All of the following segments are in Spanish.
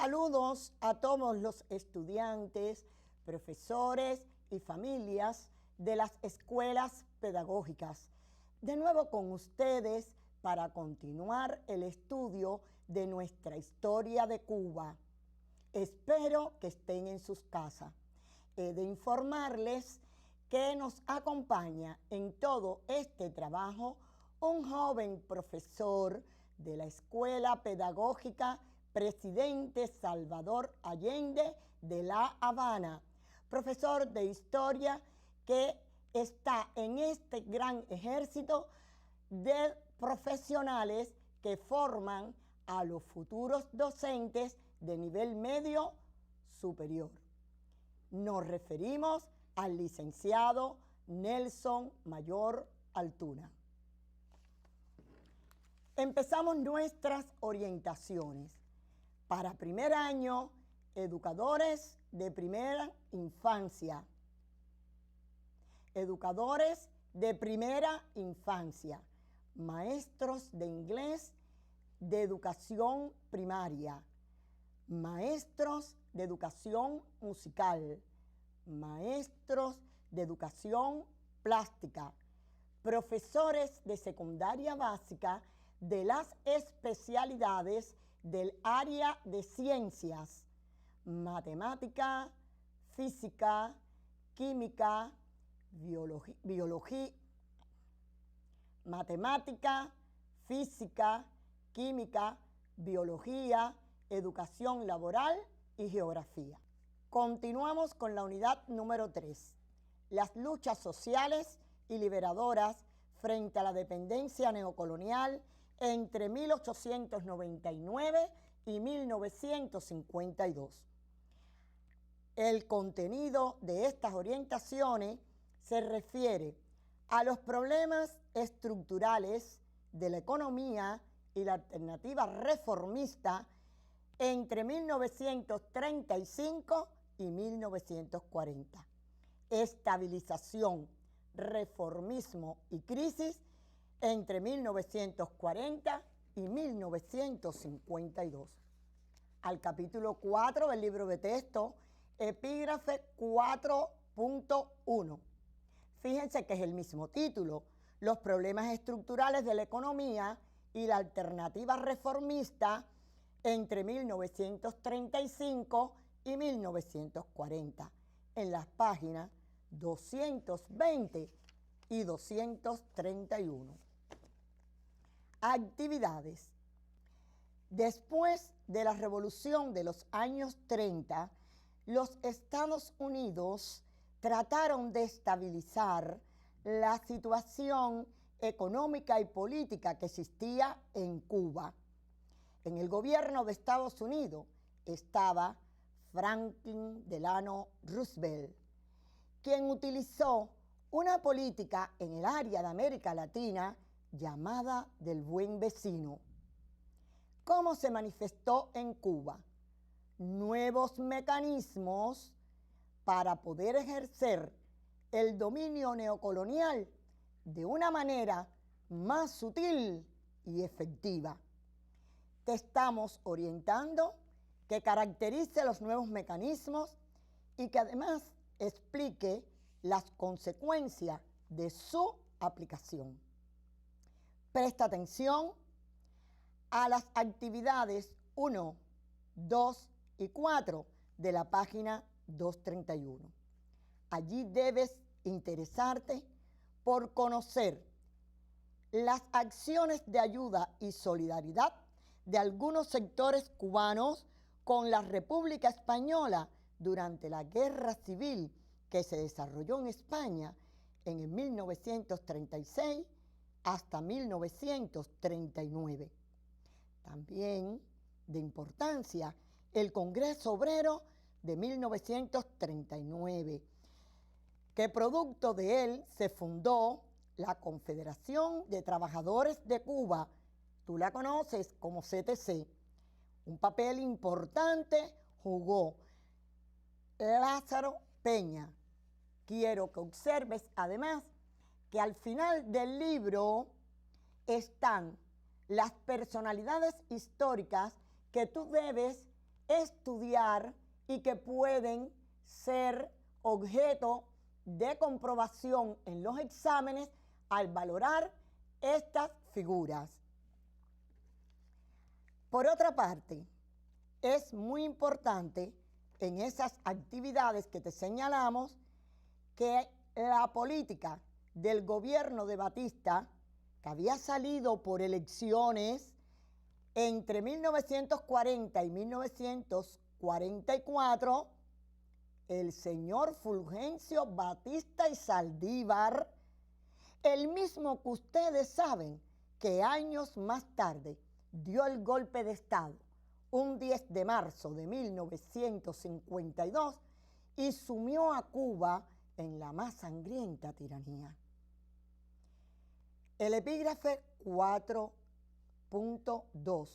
Saludos a todos los estudiantes, profesores y familias de las escuelas pedagógicas. De nuevo con ustedes para continuar el estudio de nuestra historia de Cuba. Espero que estén en sus casas. He de informarles que nos acompaña en todo este trabajo un joven profesor de la Escuela Pedagógica Presidente Salvador Allende de La Habana, profesor de historia que está en este gran ejército de profesionales que forman a los futuros docentes de nivel medio superior. Nos referimos al licenciado Nelson Mayor Altuna. Empezamos nuestras orientaciones. Para primer año, educadores de primera infancia. Educadores de primera infancia. Maestros de inglés de educación primaria. Maestros de educación musical. Maestros de educación plástica. Profesores de secundaria básica de las especialidades del área de ciencias, matemática, física, química, biología, matemática, física, química, biología, educación laboral y geografía. Continuamos con la unidad número 3, las luchas sociales y liberadoras frente a la dependencia neocolonial entre 1899 y 1952. El contenido de estas orientaciones se refiere a los problemas estructurales de la economía y la alternativa reformista entre 1935 y 1940. Estabilización, reformismo y crisis entre 1940 y 1952. Al capítulo 4 del libro de texto, epígrafe 4.1. Fíjense que es el mismo título, los problemas estructurales de la economía y la alternativa reformista entre 1935 y 1940, en las páginas 220 y 231. Actividades. Después de la revolución de los años 30, los Estados Unidos trataron de estabilizar la situación económica y política que existía en Cuba. En el gobierno de Estados Unidos estaba Franklin Delano Roosevelt, quien utilizó una política en el área de América Latina llamada del buen vecino. ¿Cómo se manifestó en Cuba? Nuevos mecanismos para poder ejercer el dominio neocolonial de una manera más sutil y efectiva. Te estamos orientando que caracterice los nuevos mecanismos y que además explique las consecuencias de su aplicación. Presta atención a las actividades 1, 2 y 4 de la página 231. Allí debes interesarte por conocer las acciones de ayuda y solidaridad de algunos sectores cubanos con la República Española durante la Guerra Civil que se desarrolló en España en el 1936 hasta 1939. También de importancia el Congreso Obrero de 1939, que producto de él se fundó la Confederación de Trabajadores de Cuba, tú la conoces como CTC. Un papel importante jugó Lázaro Peña. Quiero que observes además que al final del libro están las personalidades históricas que tú debes estudiar y que pueden ser objeto de comprobación en los exámenes al valorar estas figuras. Por otra parte, es muy importante en esas actividades que te señalamos que la política del gobierno de Batista, que había salido por elecciones entre 1940 y 1944, el señor Fulgencio Batista y Saldívar, el mismo que ustedes saben que años más tarde dio el golpe de Estado, un 10 de marzo de 1952, y sumió a Cuba en la más sangrienta tiranía. El epígrafe 4.2,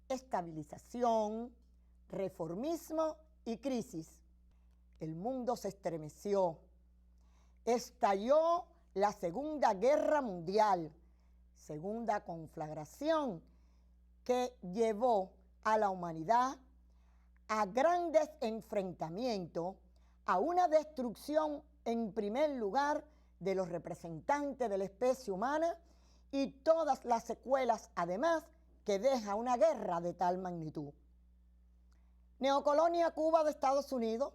estabilización, reformismo y crisis. El mundo se estremeció. Estalló la Segunda Guerra Mundial, segunda conflagración que llevó a la humanidad a grandes enfrentamientos, a una destrucción en primer lugar de los representantes de la especie humana y todas las secuelas además que deja una guerra de tal magnitud. Neocolonia Cuba de Estados Unidos,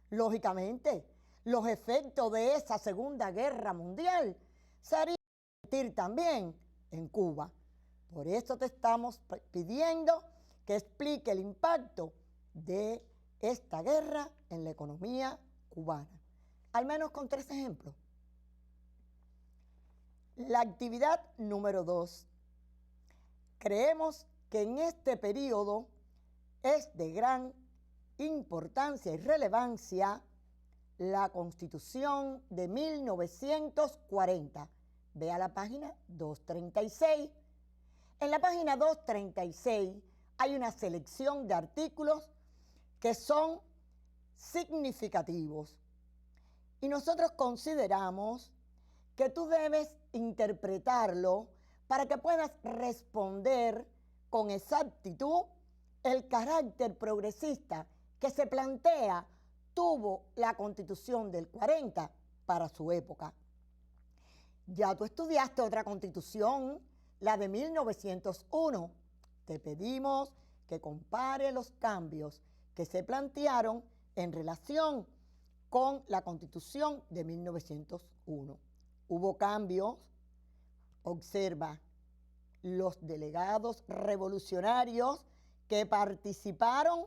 lógicamente, los efectos de esa Segunda Guerra Mundial se harían sentir también en Cuba. Por eso te estamos pidiendo que explique el impacto de esta guerra en la economía cubana, al menos con 3 ejemplos. La actividad número 2. Creemos que en este periodo es de gran importancia y relevancia la Constitución de 1940. Vea la página 236. En la página 236 hay una selección de artículos que son significativos. Y nosotros consideramos que tú debes interpretarlo para que puedas responder con exactitud el carácter progresista que se plantea tuvo la Constitución del 40 para su época. Ya tú estudiaste otra Constitución, la de 1901. Te pedimos que compare los cambios que se plantearon en relación con la Constitución de 1901. Hubo cambios. Observa, los delegados revolucionarios que participaron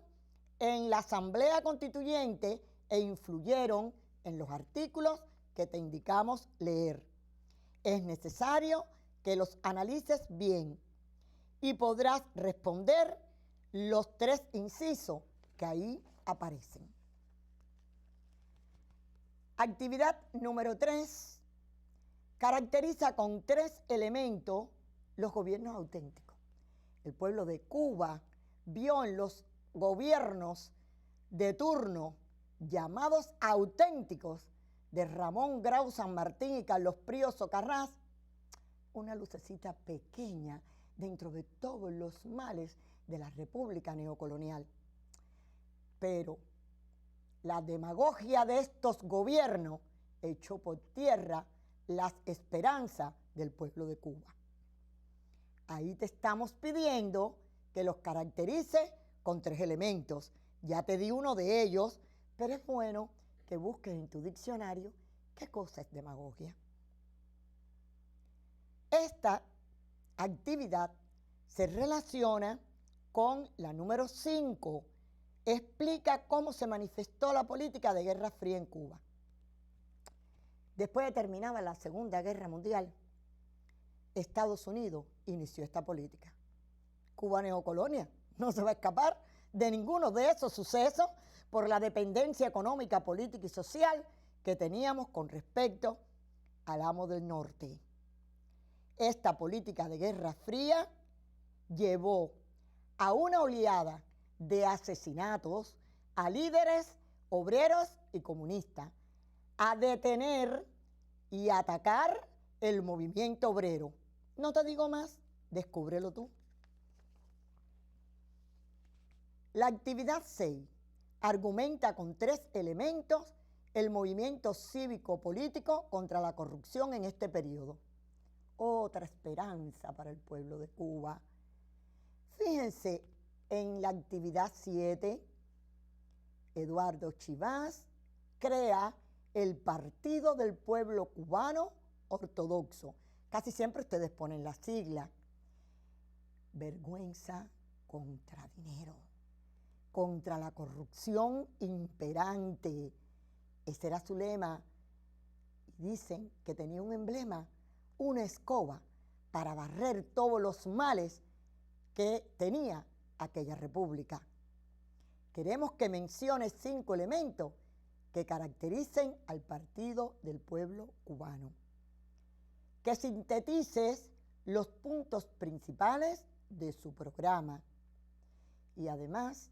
en la Asamblea Constituyente e influyeron en los artículos que te indicamos leer. Es necesario que los analices bien y podrás responder los 3 incisos que ahí aparecen. Actividad número 3. Caracteriza con 3 elementos los gobiernos auténticos. El pueblo de Cuba vio en los gobiernos de turno llamados auténticos de Ramón Grau San Martín y Carlos Prío Socarrás una lucecita pequeña dentro de todos los males de la República neocolonial. Pero la demagogia de estos gobiernos echó por tierra las esperanzas del pueblo de Cuba. Ahí te estamos pidiendo que los caracterices con 3 elementos. Ya te di uno de ellos, pero es bueno que busques en tu diccionario qué cosa es demagogia. Esta actividad se relaciona con la número 5. Explica cómo se manifestó la política de Guerra Fría en Cuba. Después de terminada la Segunda Guerra Mundial, Estados Unidos inició esta política. Cuba neocolonia no se va a escapar de ninguno de esos sucesos por la dependencia económica, política y social que teníamos con respecto al amo del norte. Esta política de Guerra Fría llevó a una oleada de asesinatos a líderes obreros y comunistas, a detener y atacar el movimiento obrero. No te digo más, descúbrelo tú. La actividad 6 argumenta con 3 elementos el movimiento cívico-político contra la corrupción en este periodo. Otra esperanza para el pueblo de Cuba. Fíjense en la actividad 7, Eduardo Chivas crea el Partido del Pueblo Cubano Ortodoxo. Casi siempre ustedes ponen la sigla. Vergüenza contra dinero, contra la corrupción imperante. Ese era su lema. Y dicen que tenía un emblema, una escoba, para barrer todos los males que tenía aquella república. Queremos que mencione 5 elementos que caractericen al Partido del Pueblo Cubano. Que sintetices los puntos principales de su programa y además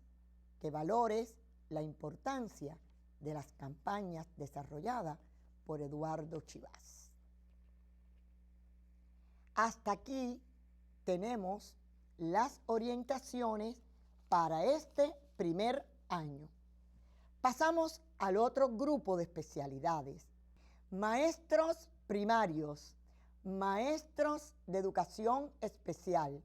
que valores la importancia de las campañas desarrolladas por Eduardo Chivas. Hasta aquí tenemos las orientaciones para este primer año. Pasamos al otro grupo de especialidades. Maestros primarios, maestros de educación especial,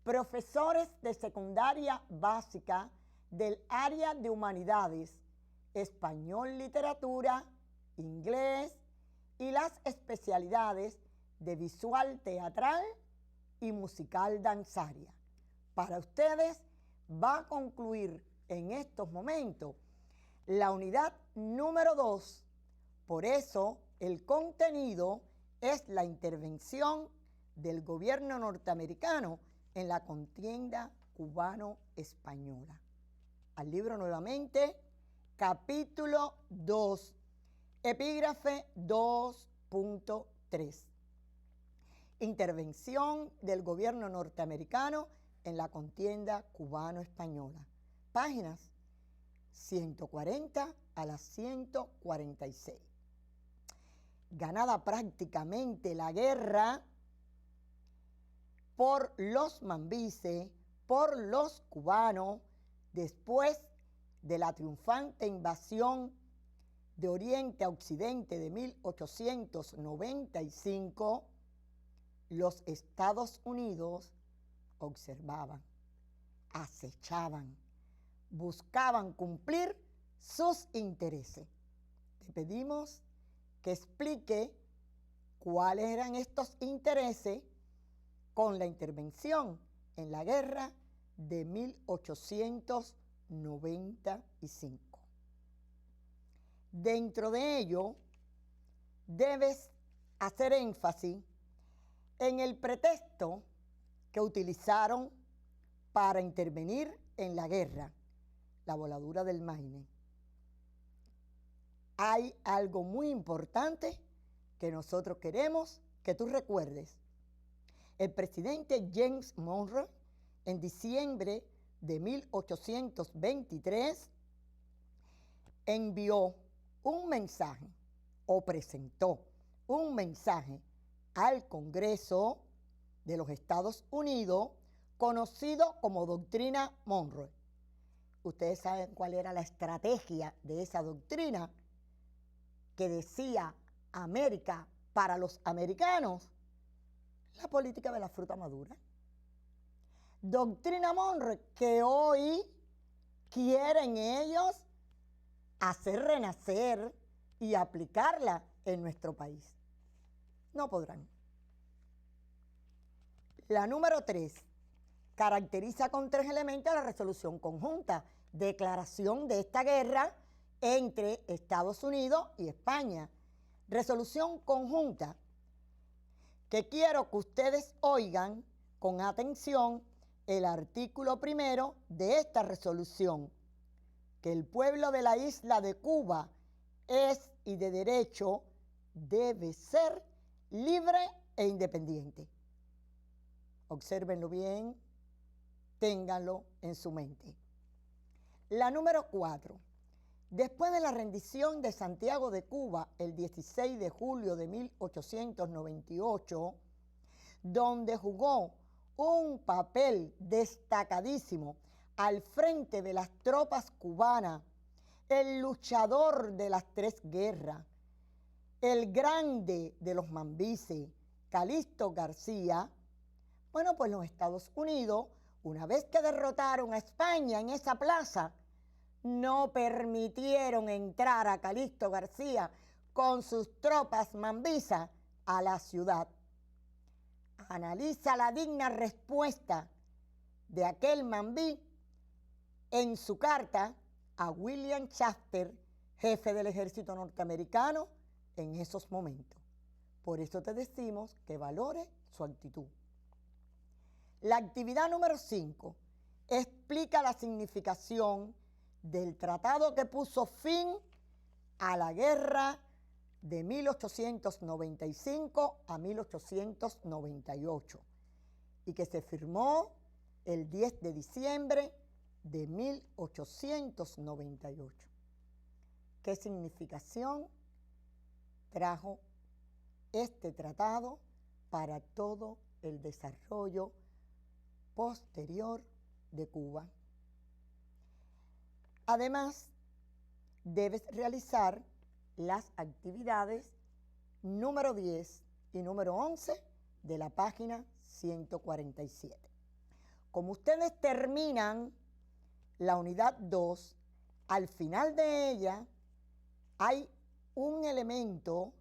profesores de secundaria básica del área de humanidades, español, literatura, inglés y las especialidades de visual teatral y musical danzaria. Para ustedes va a concluir en estos momentos la unidad número 2. Por eso el contenido es la intervención del gobierno norteamericano en la contienda cubano-española. Al libro nuevamente, capítulo 2, epígrafe 2.3. Intervención del gobierno norteamericano en la contienda cubano-española. Páginas 140 a las 146. Ganada prácticamente la guerra por los mambises, por los cubanos, después de la triunfante invasión de Oriente a Occidente de 1895, los Estados Unidos observaban, acechaban, buscaban cumplir sus intereses. Te pedimos que explique cuáles eran estos intereses con la intervención en la guerra de 1895. Dentro de ello, debes hacer énfasis en el pretexto que utilizaron para intervenir en la guerra, la voladura del Maine. Hay algo muy importante que nosotros queremos que tú recuerdes. El presidente James Monroe, en diciembre de 1823, envió un mensaje o presentó un mensaje al Congreso de los Estados Unidos, conocido como Doctrina Monroe. Ustedes saben cuál era la estrategia de esa doctrina, que decía América para los americanos, la política de la fruta madura. Doctrina Monroe que hoy quieren ellos hacer renacer y aplicarla en nuestro país. No podrán. La número 3 caracteriza con 3 elementos la resolución conjunta, declaración de esta guerra entre Estados Unidos y España. Resolución conjunta que quiero que ustedes oigan con atención el artículo 1 de esta resolución, que el pueblo de la isla de Cuba es y de derecho debe ser libre e independiente. Obsérvenlo bien, ténganlo en su mente. La número 4. Después de la rendición de Santiago de Cuba el 16 de julio de 1898, donde jugó un papel destacadísimo al frente de las tropas cubanas, el luchador de las tres guerras, el grande de los mambises, Calixto García, bueno, pues los Estados Unidos, una vez que derrotaron a España en esa plaza, no permitieron entrar a Calixto García con sus tropas mambisas a la ciudad. Analiza la digna respuesta de aquel mambí en su carta a William Shafter, jefe del ejército norteamericano en esos momentos. Por eso te decimos que valore su actitud. La actividad número 5 explica la significación del tratado que puso fin a la guerra de 1895 a 1898 y que se firmó el 10 de diciembre de 1898. ¿Qué significación trajo este tratado para todo el desarrollo posterior de Cuba? Además, debes realizar las actividades número 10 y número 11 de la página 147. Como ustedes terminan la unidad 2, al final de ella hay un elemento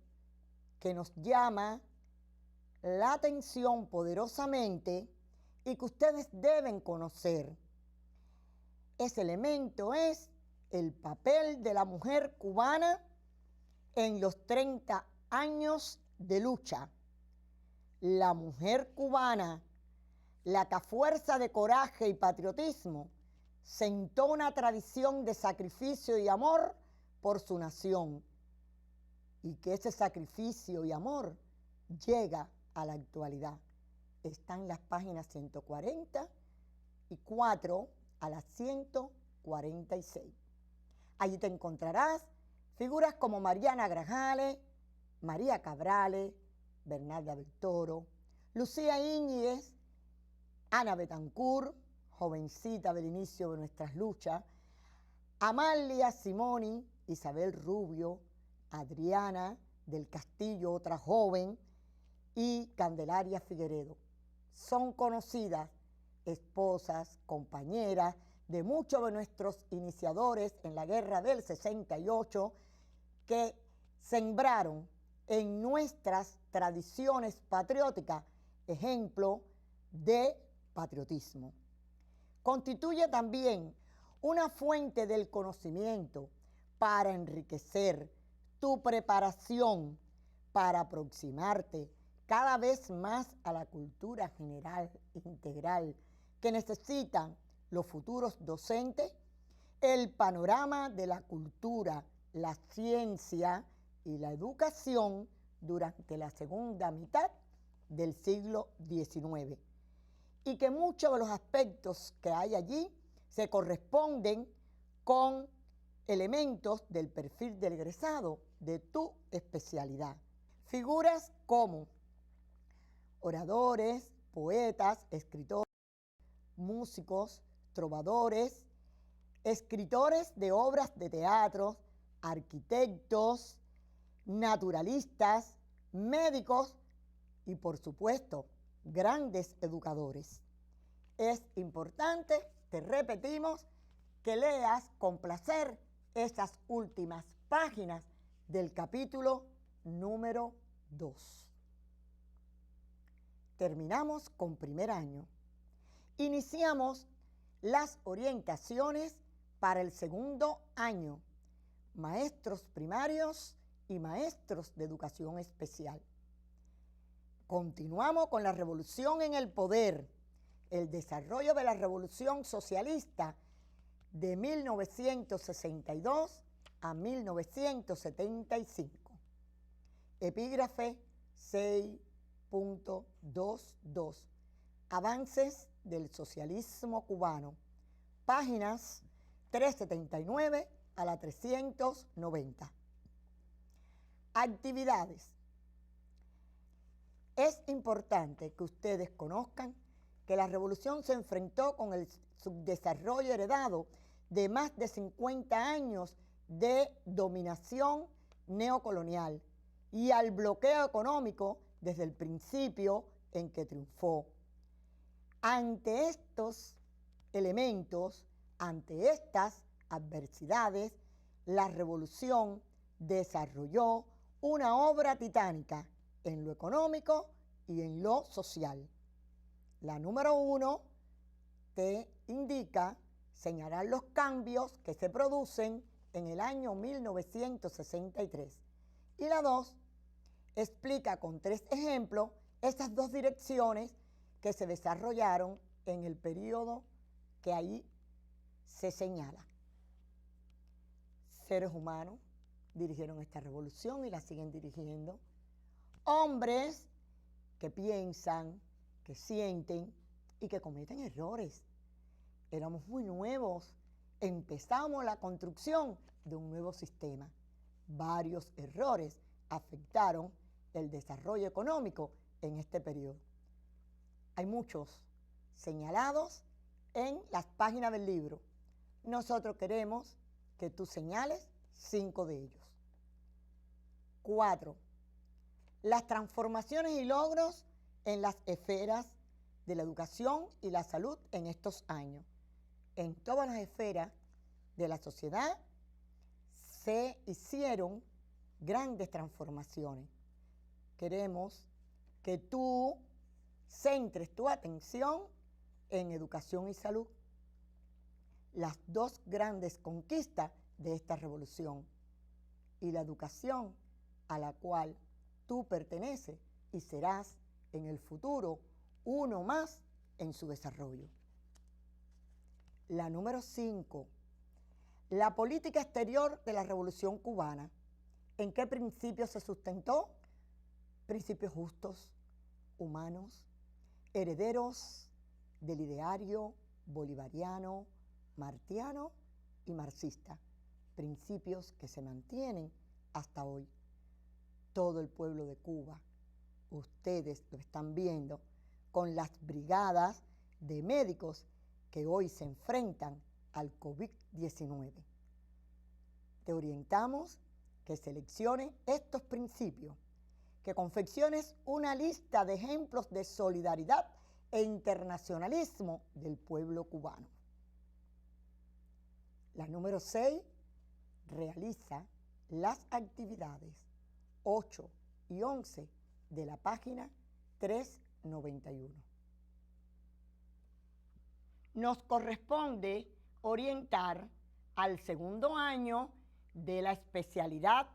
que nos llama la atención poderosamente y que ustedes deben conocer. Ese elemento es el papel de la mujer cubana en los 30 años de lucha. La mujer cubana, la que a fuerza de coraje y patriotismo sentó una tradición de sacrificio y amor por su nación, y que ese sacrificio y amor llega a la actualidad. Están las páginas 144 a las 146. Allí te encontrarás figuras como Mariana Grajales, María Cabrales, Bernarda del Toro, Lucía Íñiguez, Ana Betancourt, jovencita del inicio de nuestras luchas, Amalia Simoni, Isabel Rubio, Adriana del Castillo, otra joven, y Candelaria Figueredo. Son conocidas esposas, compañeras de muchos de nuestros iniciadores en la guerra del 68 que sembraron en nuestras tradiciones patrióticas ejemplo de patriotismo. Constituye también una fuente del conocimiento para enriquecer tu preparación para aproximarte cada vez más a la cultura general integral que necesitan los futuros docentes, el panorama de la cultura, la ciencia y la educación durante la segunda mitad del siglo XIX, y que muchos de los aspectos que hay allí se corresponden con elementos del perfil del egresado de tu especialidad. Figuras como oradores, poetas, escritores, músicos, trovadores, escritores de obras de teatro, arquitectos, naturalistas, médicos y, por supuesto, grandes educadores. Es importante, te repetimos, que leas con placer esas últimas páginas del capítulo número 2. Terminamos con primer año. Iniciamos las orientaciones para el segundo año, maestros primarios y maestros de educación especial. Continuamos con la revolución en el poder, el desarrollo de la revolución socialista de 1962 a 1975. Epígrafe 6.22. Avances del socialismo cubano. Páginas 379 a la 390. Actividades. Es importante que ustedes conozcan que la revolución se enfrentó con el subdesarrollo heredado de más de 50 años de dominación neocolonial y al bloqueo económico desde el principio en que triunfó. Ante estos elementos, ante estas adversidades, la revolución desarrolló una obra titánica en lo económico y en lo social. La número 1 te indica señalar los cambios que se producen en el año 1963. Y la 2 explica con 3 ejemplos esas 2 direcciones que se desarrollaron en el periodo que ahí se señala. Seres humanos dirigieron esta revolución y la siguen dirigiendo. Hombres que piensan, que sienten y que cometen errores. Éramos muy nuevos, empezamos la construcción de un nuevo sistema. Varios errores afectaron el desarrollo económico en este periodo. Hay muchos señalados en las páginas del libro. Nosotros queremos que tú señales 5 de ellos. 4. Las transformaciones y logros en las esferas de la educación y la salud en estos años. En todas las esferas de la sociedad se hicieron grandes transformaciones. Queremos que tú centres tu atención en educación y salud, las 2 grandes conquistas de esta revolución, y la educación a la cual tú perteneces y serás en el futuro uno más en su desarrollo. La número 5, la política exterior de la Revolución Cubana. ¿En qué principios se sustentó? Principios justos, humanos, herederos del ideario bolivariano, martiano y marxista, principios que se mantienen hasta hoy. Todo el pueblo de Cuba, ustedes lo están viendo con las brigadas de médicos que hoy se enfrentan al COVID-19. Te orientamos que selecciones estos principios, que confecciones una lista de ejemplos de solidaridad e internacionalismo del pueblo cubano. La número 6 realiza las actividades 8 y 11 de la página 391. Nos corresponde orientar al segundo año de la especialidad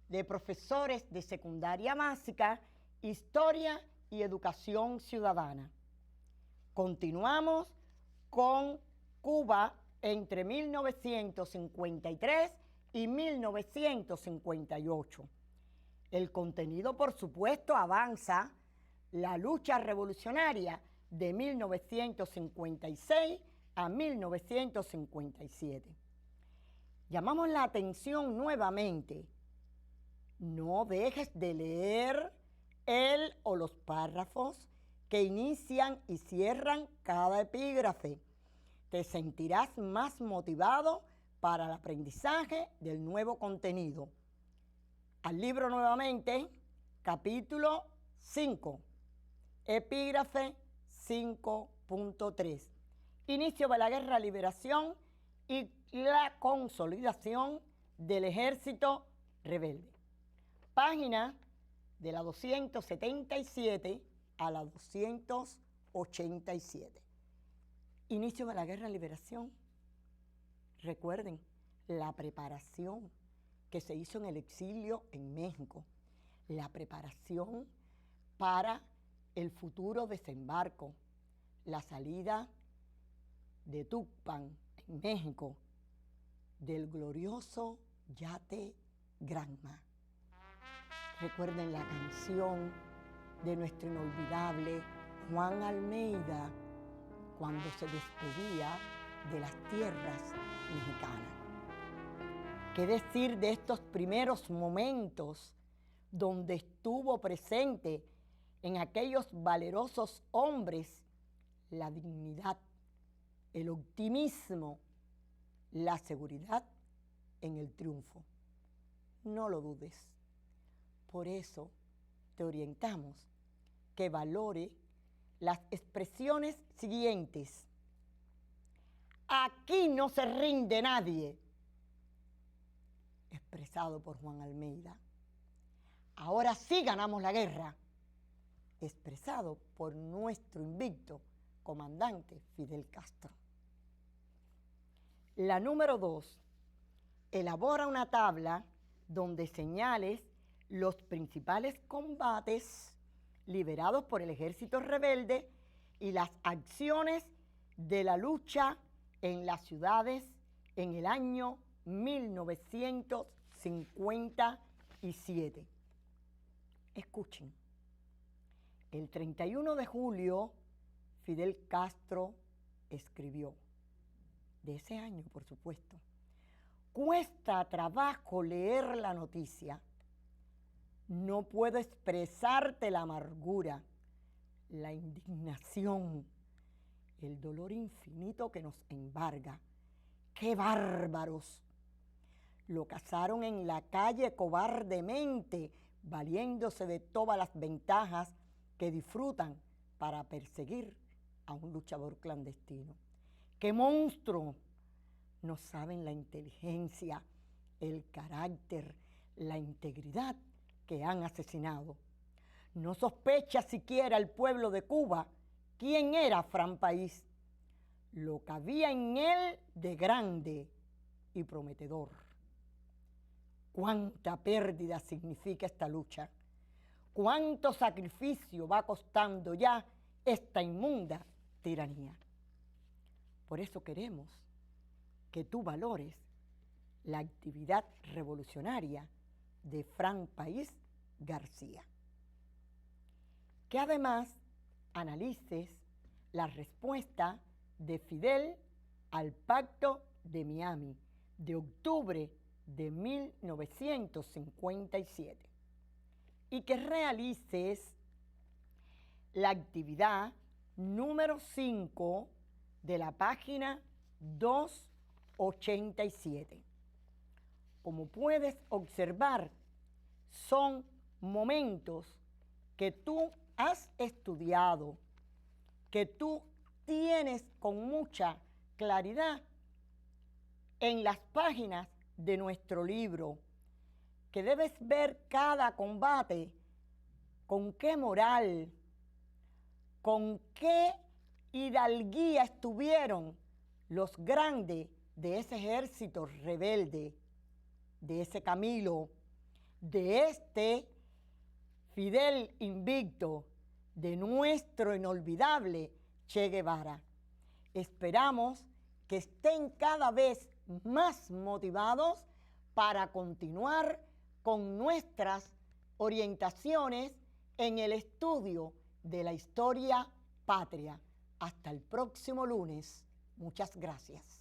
de profesores de secundaria básica, Historia y Educación Ciudadana. Continuamos con Cuba entre 1953 y 1958. El contenido, por supuesto, avanza la lucha revolucionaria de 1956 a 1957. Llamamos la atención nuevamente. No dejes de leer el o los párrafos que inician y cierran cada epígrafe. Te sentirás más motivado para el aprendizaje del nuevo contenido. Al libro nuevamente, capítulo 5, epígrafe 5.3. Inicio de la Guerra de Liberación y la consolidación del ejército rebelde. Página de la 277 a la 287. Inicio de la Guerra de Liberación. Recuerden la preparación que se hizo en el exilio en México, la preparación para el futuro desembarco, la salida de Tuxpan en México del glorioso yate Granma. Recuerden la canción de nuestro inolvidable Juan Almeida cuando se despedía de las tierras mexicanas. ¿Qué decir de estos primeros momentos donde estuvo presente en aquellos valerosos hombres la dignidad, el optimismo, la seguridad en el triunfo. No lo dudes. Por eso te orientamos que valore las expresiones siguientes. Aquí no se rinde nadie, expresado por Juan Almeida. Ahora sí ganamos la guerra, expresado por nuestro invicto comandante Fidel Castro. La número 2, elabora una tabla donde señales los principales combates liberados por el ejército rebelde y las acciones de la lucha en las ciudades en el año 1957. Escuchen, el 31 de julio Fidel Castro escribió, de ese año por supuesto: cuesta trabajo leer la noticia, no puedo expresarte la amargura, la indignación, el dolor infinito que nos embarga. ¡Qué bárbaros! Lo cazaron en la calle cobardemente, valiéndose de todas las ventajas que disfrutan para perseguir a un luchador clandestino. ¡Qué monstruo! No saben la inteligencia, el carácter, la integridad que han asesinado. No sospecha siquiera el pueblo de Cuba quién era Fran País, lo que había en él de grande y prometedor. Cuánta pérdida significa esta lucha, cuánto sacrificio va costando ya esta inmunda tiranía. Por eso queremos que tú valores la actividad revolucionaria de Fran País García. Que además analices la respuesta de Fidel al Pacto de Miami de octubre de 1957 y que realices la actividad número 5 de la página 287. Como puedes observar, son momentos que tú has estudiado, que tú tienes con mucha claridad en las páginas de nuestro libro, que debes ver cada combate, con qué moral, con qué hidalguía estuvieron los grandes de ese ejército rebelde, de ese Camilo, de este Fidel invicto, de nuestro inolvidable Che Guevara. Esperamos que estén cada vez más motivados para continuar con nuestras orientaciones en el estudio de la historia patria. Hasta el próximo lunes. Muchas gracias.